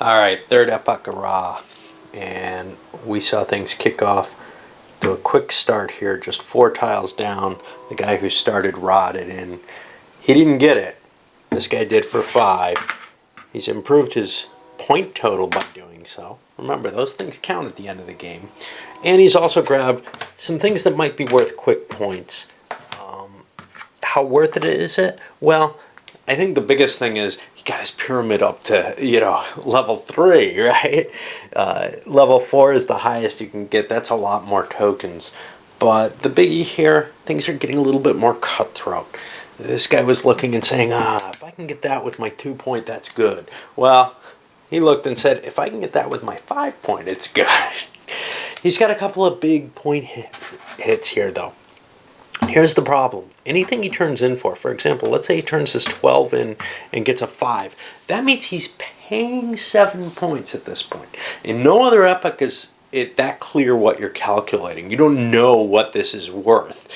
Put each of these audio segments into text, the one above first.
Alright, third epoch of Ra, and we saw things kick off to a quick start here, just 4 tiles down. The guy who started Ra'd it in. He didn't get it. This guy did for 5. He's improved his point total by doing so. Remember, those things count at the end of the game. And he's also grabbed some things that might be worth quick points. How worth it is it? Well, I think the biggest thing is he got his pyramid up to, level 3, right? Level 4 is the highest you can get. That's a lot more tokens. But the biggie here, things are getting a little bit more cutthroat. This guy was looking and saying, if I can get that with my 2 point, that's good. Well, he looked and said, if I can get that with my 5 point, it's good. He's got a couple of big point hits here, though. Here's the problem. Anything he turns in for example, let's say he turns his 12 in and gets a 5. That means he's paying 7 points at this point. In no other epoch is it that clear what you're calculating. You don't know what this is worth,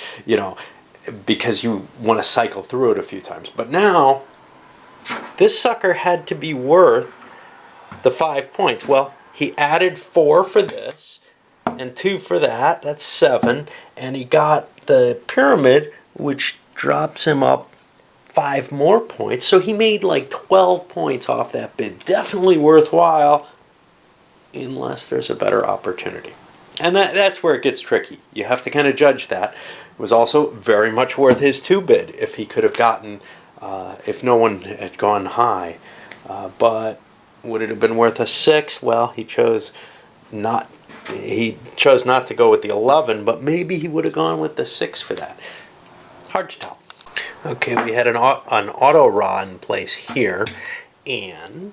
because you want to cycle through it a few times. But now, this sucker had to be worth the 5 points. Well, he added 4 for this and 2 for that. That's 7. And he got the pyramid, which drops him up 5 more points. So he made like 12 points off that bid. Definitely worthwhile, unless there's a better opportunity. And that's where it gets tricky. You have to kind of judge that. It was also very much worth his 2 bid if he could have gotten, if no one had gone high. But would it have been worth a 6? Well, he chose not to go with the 11, but maybe he would have gone with the 6 for that. Hard to tell. Okay, we had an auto Ra in place here, and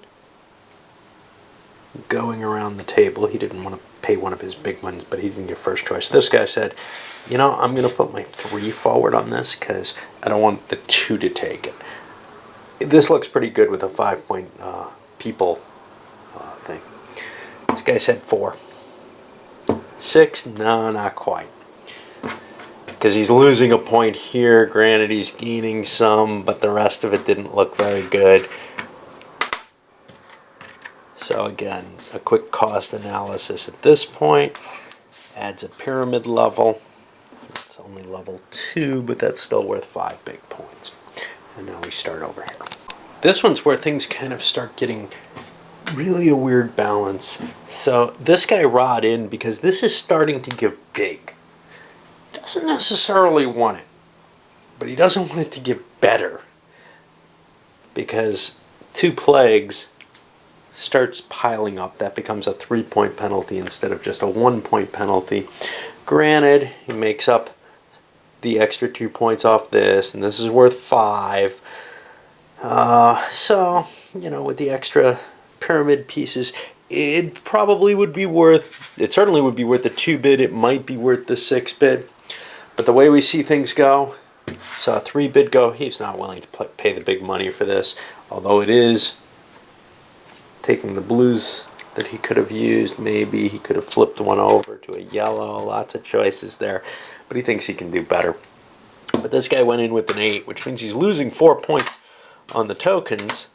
going around the table, he didn't want to pay one of his big ones, but he didn't get first choice. This guy said, I'm going to put my 3 forward on this because I don't want the 2 to take it. This looks pretty good with a 5 point people thing. This guy said 4. 6? No, not quite. Because he's losing a point here. Granted, he's gaining some, but the rest of it didn't look very good. So again, a quick cost analysis at this point. Adds a pyramid level. It's only level 2, but that's still worth 5 big points. And now we start over here. This one's where things kind of start getting really a weird balance. So this guy Ra'd in because this is starting to give big. Doesn't necessarily want it, but he doesn't want it to give better, because 2 plagues starts piling up. That becomes a 3 point penalty instead of just a 1 point penalty. Granted, he makes up the extra 2 points off this, and this is worth 5. So, with the extra pyramid pieces, it certainly would be worth the 2 bid. It might be worth the 6 bid. But the way we see things go, saw a 3 bid go, he's not willing to pay the big money for this, although it is taking the blues that he could have used. Maybe he could have flipped one over to a yellow. Lots of choices there, but he thinks he can do better. But this guy went in with an 8, which means he's losing 4 points on the tokens.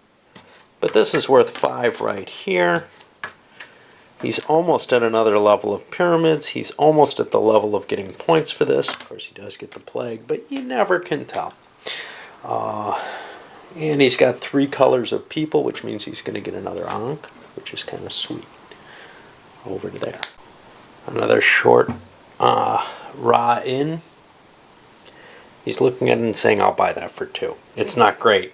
But this is worth 5 right here. He's almost at another level of pyramids. He's almost at the level of getting points for this. Of course, he does get the plague, but you never can tell. And he's got 3 colors of people, which means he's going to get another Ankh, which is kind of sweet. Over to there. Another short Ra in. He's looking at it and saying, I'll buy that for 2. It's not great.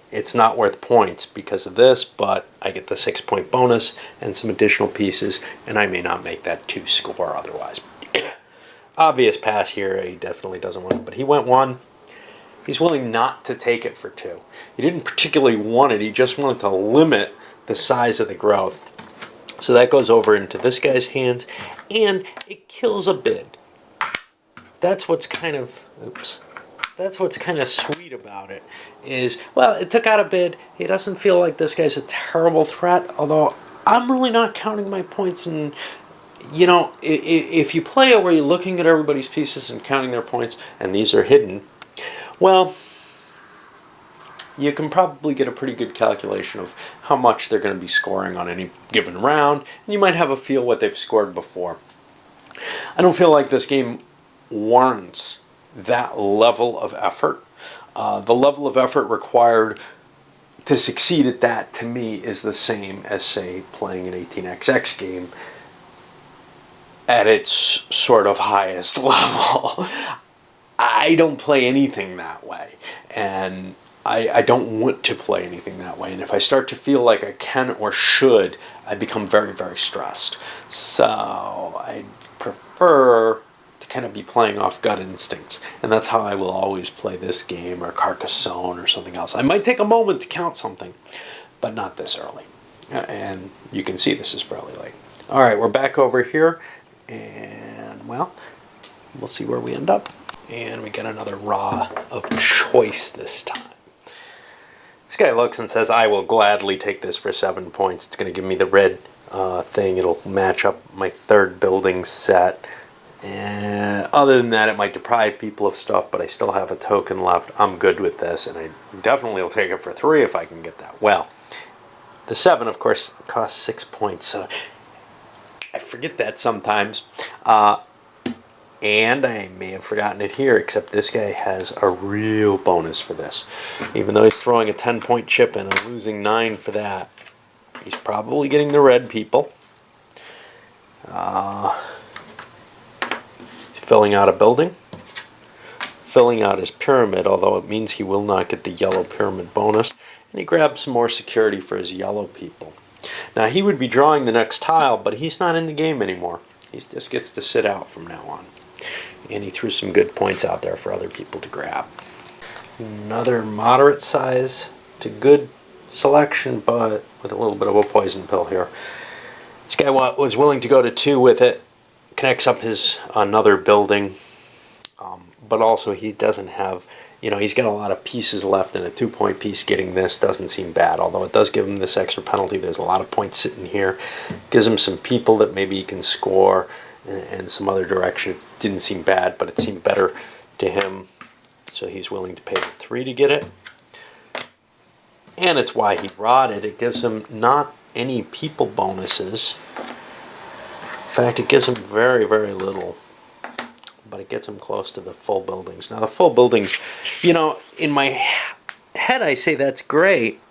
It's not worth points because of this, but I get the 6 point bonus and some additional pieces, and I may not make that 2 score otherwise. Obvious pass here. He definitely doesn't want it, but he went 1. He's willing not to take it for 2. He didn't particularly want it. He just wanted to limit the size of the growth. So that goes over into this guy's hands, and it kills a bid. That's what's kind of... That's what's kind of sweet about it is, well, it took out a bid. He doesn't feel like this guy's a terrible threat, although I'm really not counting my points. And, if you play it where you're looking at everybody's pieces and counting their points, and these are hidden, well, you can probably get a pretty good calculation of how much they're going to be scoring on any given round, and you might have a feel what they've scored before. I don't feel like this game warrants that level of effort. The level of effort required to succeed at that, to me, is the same as, say, playing an 18xx game at its sort of highest level. I don't play anything that way, and I don't want to play anything that way. And if I start to feel like I can or should, I become very, very stressed. So I prefer to kind of be playing off gut instincts, and that's how I will always play this game or Carcassonne or something else. I might take a moment to count something, but not this early. And you can see this is fairly late. All right, we're back over here, and well, we'll see where we end up. And we get another raw of choice this time. This guy looks and says, I will gladly take this for 7 points. It's going to give me the red thing. It'll match up my third building set. And other than that, it might deprive people of stuff, but I still have a token left. I'm good with this, and I definitely will take it for 3 if I can get that. Well, the 7, of course, costs 6 points, so I forget that sometimes. And I may have forgotten it here, except this guy has a real bonus for this. Even though he's throwing a 10-point chip in and losing 9 for that, he's probably getting the red people. Filling out a building. Filling out his pyramid, although it means he will not get the yellow pyramid bonus. And he grabs some more security for his yellow people. Now, he would be drawing the next tile, but he's not in the game anymore. He just gets to sit out from now on. And he threw some good points out there for other people to grab. Another moderate size to good selection, but with a little bit of a poison pill here. This guy was willing to go to 2 with it. Connects up his another building. But also he doesn't have, he's got a lot of pieces left, and a 2-point piece getting this doesn't seem bad. Although it does give him this extra penalty. There's a lot of points sitting here. Gives him some people that maybe he can score and some other direction. It didn't seem bad, but it seemed better to him. So he's willing to pay the 3 to get it. And it's why he rotted. It gives him not any people bonuses. In fact, it gives him very, very little. But it gets him close to the full buildings. Now, the full buildings, in my head I say that's great.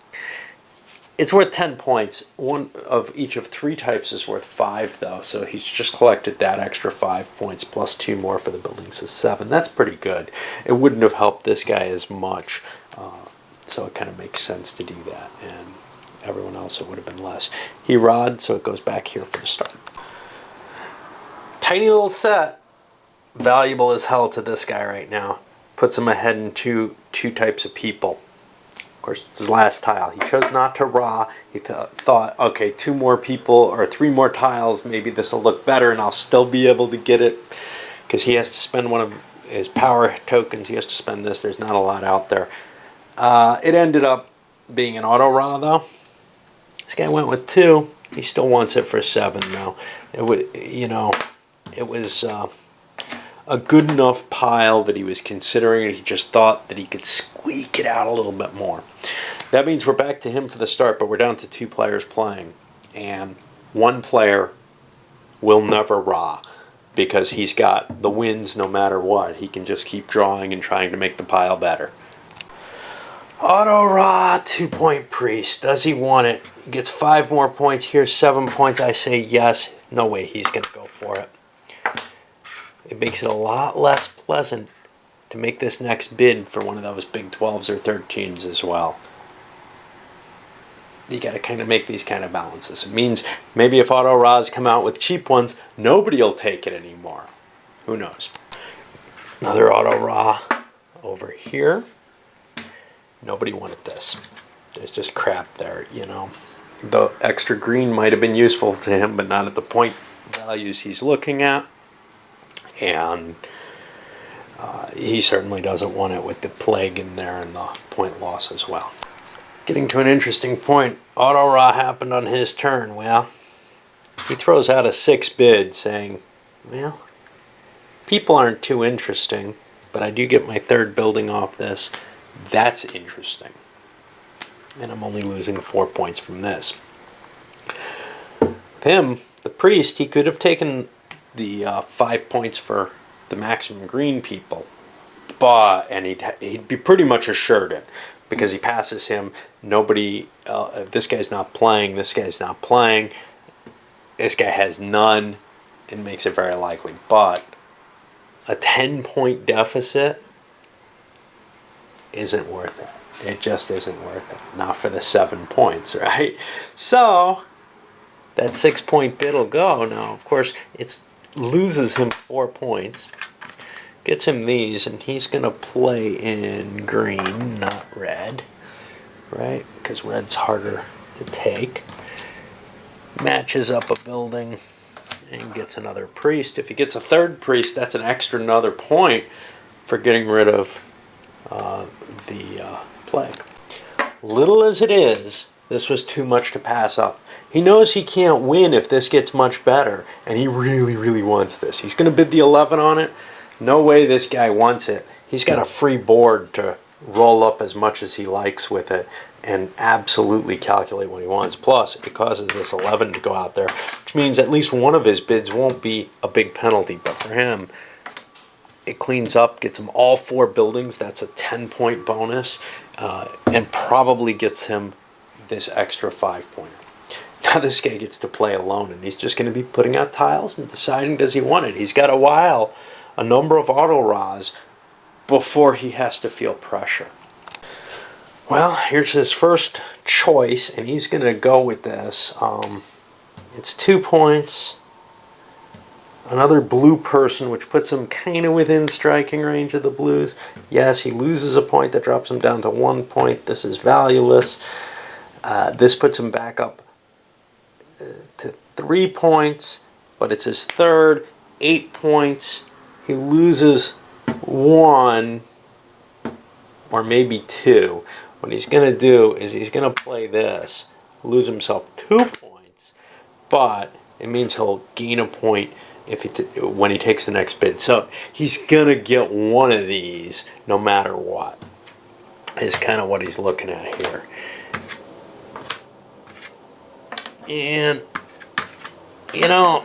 It's worth 10 points. One of each of 3 types is worth 5, though. So he's just collected that extra 5 points plus 2 more for the buildings is 7. That's pretty good. It wouldn't have helped this guy as much. So it kind of makes sense to do that. And everyone else, it would have been less. He rod, so it goes back here for the start. Tiny little set. Valuable as hell to this guy right now. Puts him ahead in two types of people. Of course, it's his last tile. He chose not to raw. He thought, okay, 2 more people or 3 more tiles, maybe this will look better and I'll still be able to get it. Because he has to spend one of his power tokens. He has to spend this. There's not a lot out there. It ended up being an auto raw, though. This guy went with 2. He still wants it for 7, though. It was a good enough pile that he was considering, and he just thought that he could squeak it out a little bit more. That means we're back to him for the start, but we're down to 2 players playing. And 1 player will never raw because he's got the wins no matter what. He can just keep drawing and trying to make the pile better. Auto raw 2-point priest. Does he want it? He gets 5 more points. Here's 7 points. I say yes. No way he's going to go for it. It makes it a lot less pleasant to make this next bid for one of those big 12s or 13s as well. You got to kind of make these kind of balances. It means maybe if auto raws come out with cheap ones, nobody will take it anymore. Who knows? Another auto raw over here. Nobody wanted this. There's just crap there, The extra green might have been useful to him, but not at the point values he's looking at. And he certainly doesn't want it with the plague in there and the point loss as well. Getting to an interesting point, auto raw happened on his turn. Well, he throws out a 6 bid saying, well, people aren't too interesting, but I do get my 3rd building off this. That's interesting. and I'm only losing 4 points from this. With him, the priest, he could have taken the 5 points for the maximum green people, but and he'd be pretty much assured it because he passes him. Nobody, this guy's not playing. This guy's not playing. This guy has none. It makes it very likely, but a 10-point deficit isn't worth it. It just isn't worth it. Not for the 7 points, right? So that 6-point bid will go. Now, of course, it loses him 4 points. Gets him these, and he's going to play in green, not red, right? Because red's harder to take. Matches up a building and gets another priest. If he gets a third priest, that's an extra another point for getting rid of the plague. Little as it is, this was too much to pass up. He knows he can't win if this gets much better, and he really, really wants this. He's going to bid the 11 on it. No way this guy wants it. He's got a free board to roll up as much as he likes with it and absolutely calculate what he wants. Plus, it causes this 11 to go out there, which means at least one of his bids won't be a big penalty. But for him, it cleans up, gets him all 4 buildings. That's a 10-point bonus, and probably gets him this extra 5-pointer. Now this guy gets to play alone, and he's just going to be putting out tiles and deciding does he want it. He's got a number of auto-Ras before he has to feel pressure. Well, here's his first choice, and he's going to go with this. It's 2 points. Another blue person, which puts him kind of within striking range of the blues. Yes, he loses a point. That drops him down to 1 point. This is valueless. This puts him back up to 3 points, but it's his third. 8 points. He loses 1 or maybe 2. What he's going to do is he's going to play this, lose himself 2 points, but it means he'll gain a point when he takes the next bid. So he's going to get one of these no matter what, is kind of what he's looking at here. And, you know,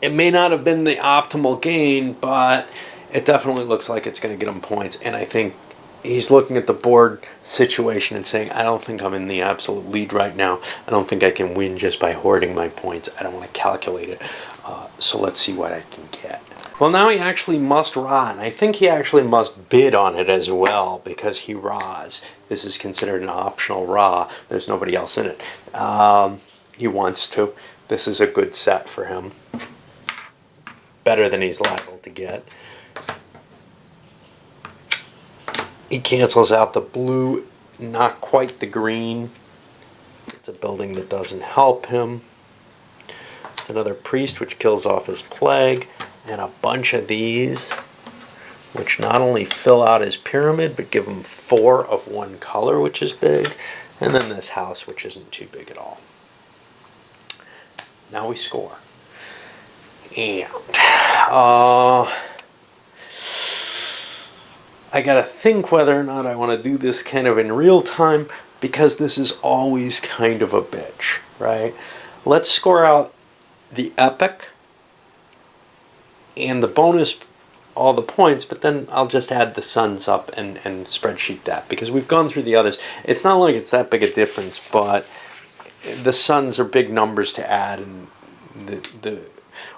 it may not have been the optimal gain, but it definitely looks like it's going to get him points. And I think he's looking at the board situation and saying, I don't think I'm in the absolute lead right now. I don't think I can win just by hoarding my points. I don't want to calculate it. So let's see what I can get. Well, now he actually must Ra, and I think he actually must bid on it as well because he Ras. This is considered an optional Ra. There's nobody else in it. He wants to. This is a good set for him. Better than he's liable to get. He cancels out the blue, not quite the green. It's a building that doesn't help him. It's another priest, which kills off his plague, and a bunch of these, which not only fill out his pyramid, but give him 4 of one color, which is big, and then this house, which isn't too big at all. Now we score. And I gotta think whether or not I want to do this kind of in real time, because this is always kind of a bitch, right? Let's score out the epic and the bonus, all the points, but then I'll just add the suns up and spreadsheet that, because we've gone through the others. It's not like it's that big a difference, but the suns are big numbers to add, and the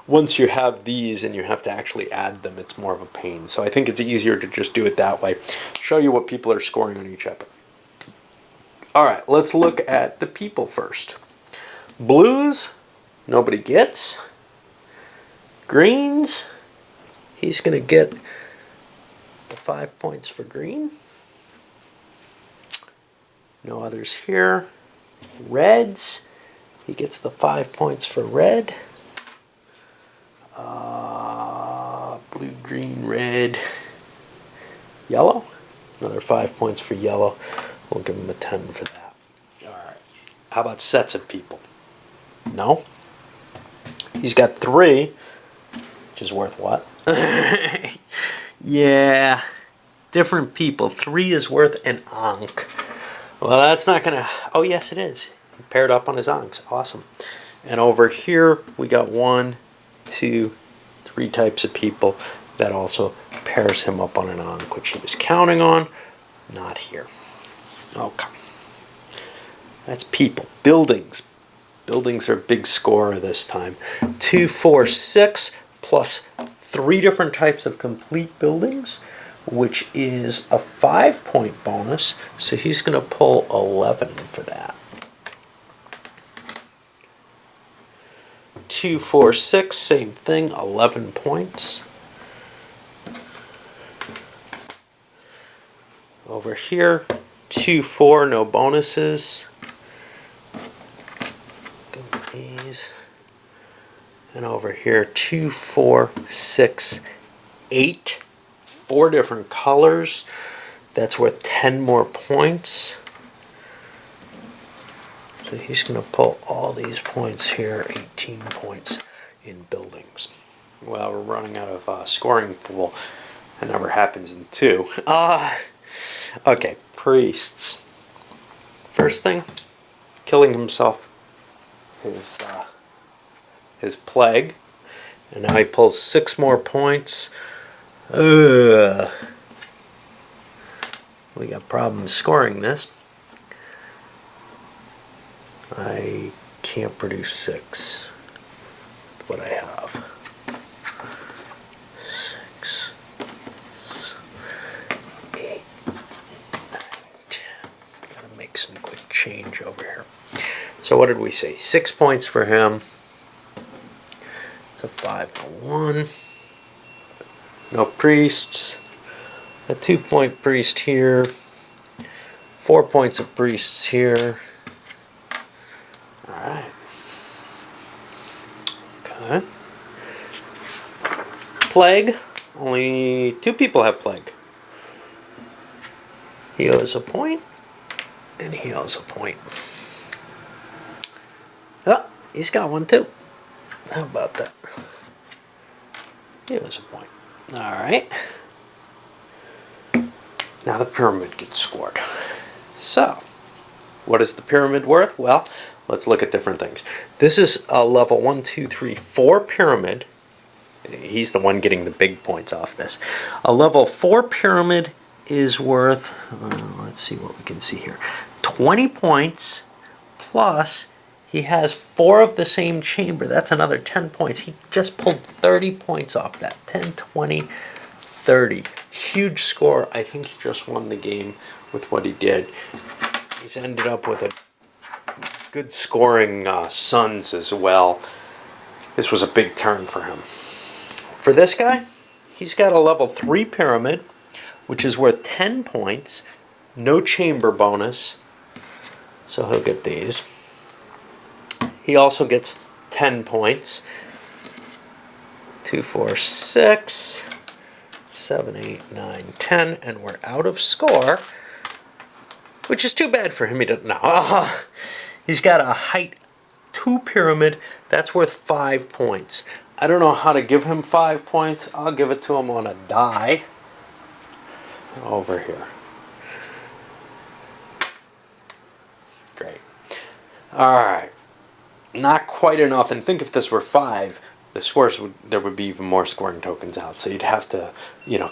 once you have these and you have to actually add them, it's more of a pain. So I think it's easier to just do it that way. Show you what people are scoring on each epic. All right, let's look at the people first. Blues, nobody gets. Greens, he's going to get the 5 points for green. No others here. Reds, he gets the 5 points for red. Blue, green, red, yellow. Another 5 points for yellow. We'll give him a 10 for that. All right. How about sets of people? No. He's got 3, which is worth what? Yeah. Different people. 3 is worth an Ankh. Well, that's not gonna, oh yes it is. Paired up on his onks, awesome. And over here we got 1, 2, 3 types of people that also pairs him up on an onk, which he was counting on, not here. Okay. That's people. Buildings. Buildings are a big scorer this time. 2, 4, 6 plus 3 different types of complete buildings, which is a 5-point bonus. So he's going to pull 11 for that. 2, 4, 6, same thing, 11 points. Over here, 2, 4, no bonuses. These. And over here, 2, 4, 6, 8. 4 different colors. That's worth 10 more points. So he's going to pull all these points here, 18 points in buildings. Well, we're running out of scoring pool. That never happens in 2. Okay, priests. First thing, killing himself. His plague. And now he pulls 6 more points. We got problems scoring this. I can't produce 6. That's what I have. 6, 8, 9, 10. Gotta make some quick change over here. So what did we say? 6 points for him. It's a 5-1. No priests. A 2-point priest here. 4 points of priests here. Alright. Okay. Plague. Only 2 people have plague. He owes a point. And he owes a point. Oh, he's got one too. How about that? He owes a point. Alright. Now the pyramid gets scored. So, what is the pyramid worth? Well, let's look at different things. This is a level 1, 2, 3, 4 pyramid. He's the one getting the big points off this. A level 4 pyramid is worth, let's see what we can see here, 20 points plus he has 4 of the same chamber. That's another 10 points. He just pulled 30 points off that. 10, 20, 30. Huge score. I think he just won the game with what he did. He's ended up with a good scoring sons as well. This was a big turn for him. For this guy, he's got a level 3 pyramid, which is worth 10 points. No chamber bonus. So he'll get these. He also gets 10 points. 2, 4, 6, 7, 8, 9, 10, and we're out of score, which is too bad for him. He doesn't know. He's got a height 2 pyramid. That's worth 5 points. I don't know how to give him 5 points. I'll give it to him on a die. Over here. Great. All right. Not quite enough. And think if this were 5, the scores there would be even more scoring tokens out. So you'd have to,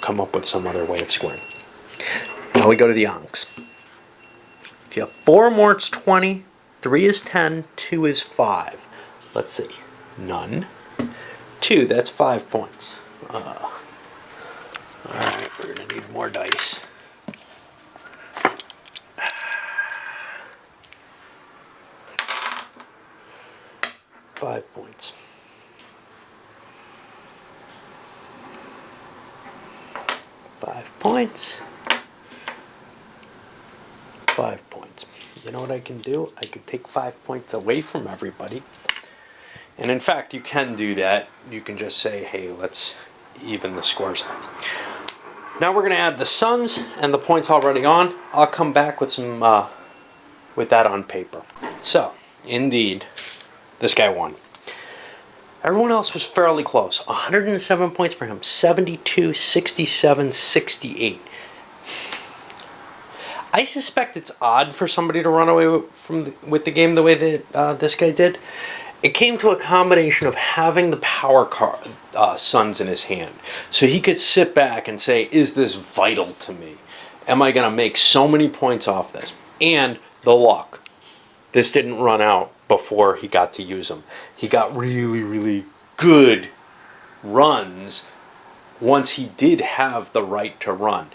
come up with some other way of scoring. Now we go to the onks. If you have 4 or more, it's 20. 3 is 10. 2 is 5. Let's see. None. 2, that's 5 points. Alright, we're going to need more dice. $5 points. 5 points. 5 points. You know what I can do? I could take 5 points away from everybody. And in fact, you can do that. You can just say, hey, let's even the scores out. Now we're going to add the sons and the points already on. I'll come back with some with that on paper. So, indeed, this guy won. Everyone else was fairly close. 107 points for him. 72, 67, 68. I suspect it's odd for somebody to run away with the game the way that this guy did. It came to a combination of having the Suns in his hand, so he could sit back and say, "Is this vital to me? Am I going to make so many points off this?" And the luck. This didn't run out before he got to use them. He got really, really good runs once he did have the right to run.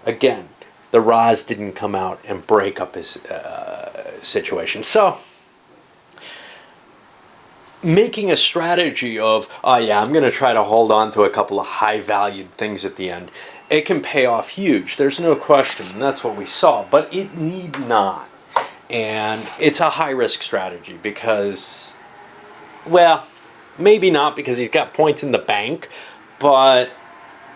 Again, the Ra's didn't come out and break up his situation. So, making a strategy of, oh yeah, I'm going to try to hold on to a couple of high-valued things at the end, it can pay off huge. There's no question, and that's what we saw. But it need not. And it's a high-risk strategy because, well, maybe not because he's got points in the bank, but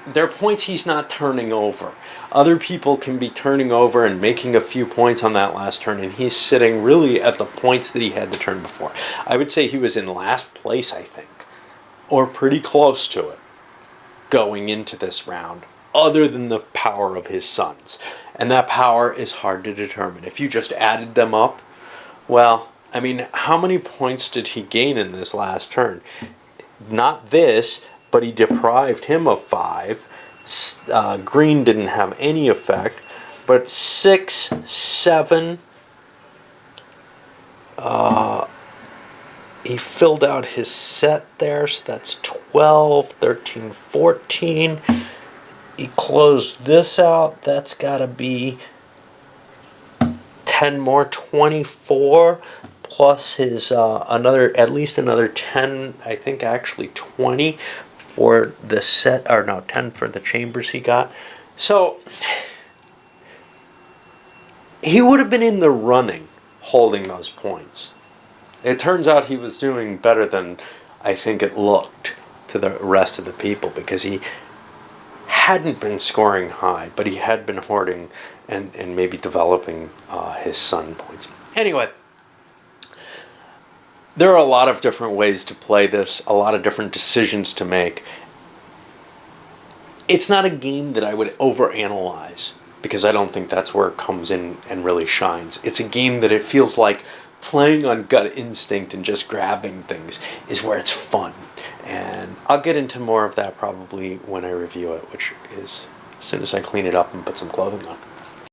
they're points he's not turning over. Other people can be turning over and making a few points on that last turn, and he's sitting really at the points that he had to turn before. I would say he was in last place, I think, or pretty close to it, going into this round, other than the power of his sons. And that power is hard to determine. If you just added them up, well, I mean, how many points did he gain in this last turn? Not this, but he deprived him of 5. Green didn't have any effect, but 6, 7. He filled out his set there, so that's 12, 13, 14. He closed this out. That's got to be 10 more, 24. Plus his at least another 10, I think actually 20 for the set, or no, 10 for the chambers he got. So he would have been in the running holding those points. It turns out he was doing better than I think it looked to the rest of the people, because he hadn't been scoring high, but he had been hoarding and maybe developing his Sun points. Anyway, there are a lot of different ways to play this, a lot of different decisions to make. It's not a game that I would overanalyze, because I don't think that's where it comes in and really shines. It's a game that it feels like playing on gut instinct and just grabbing things is where it's fun. And I'll get into more of that probably when I review it, which is as soon as I clean it up and put some clothing on.